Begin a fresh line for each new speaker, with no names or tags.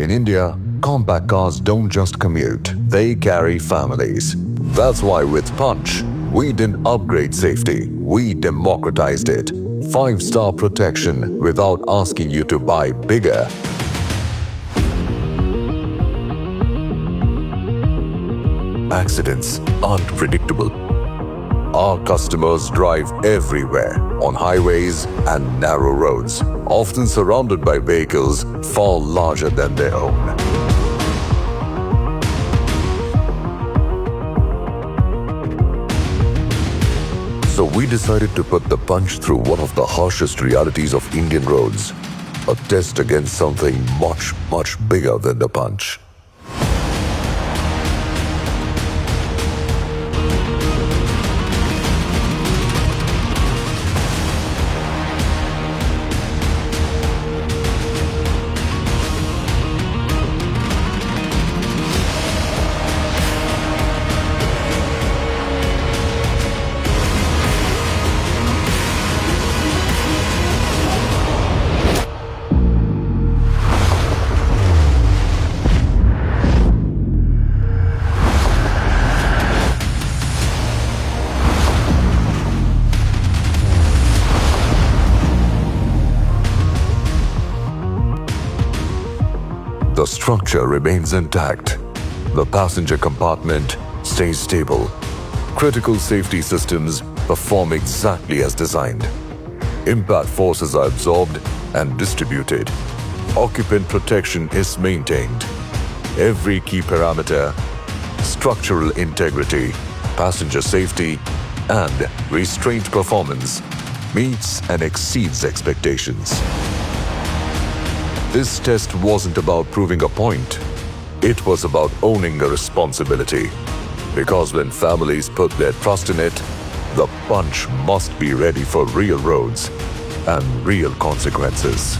In India, compact cars don't just commute, they carry families. That's why with Punch, we didn't upgrade safety, we democratized it. 5-star protection without asking you to buy bigger. Accidents aren't predictable. Our customers drive everywhere, on highways and narrow roads, often surrounded by vehicles far larger than their own. So we decided to put the Punch through one of the harshest realities of Indian roads, a test against something much, much bigger than the Punch. The structure remains intact. The passenger compartment stays stable. Critical safety systems perform exactly as designed. Impact forces are absorbed and distributed. Occupant protection is maintained. Every key parameter, structural integrity, passenger safety, and restraint performance meets and exceeds expectations. This test wasn't about proving a point. It was about owning a responsibility. Because when families put their trust in it, the Punch must be ready for real roads and real consequences.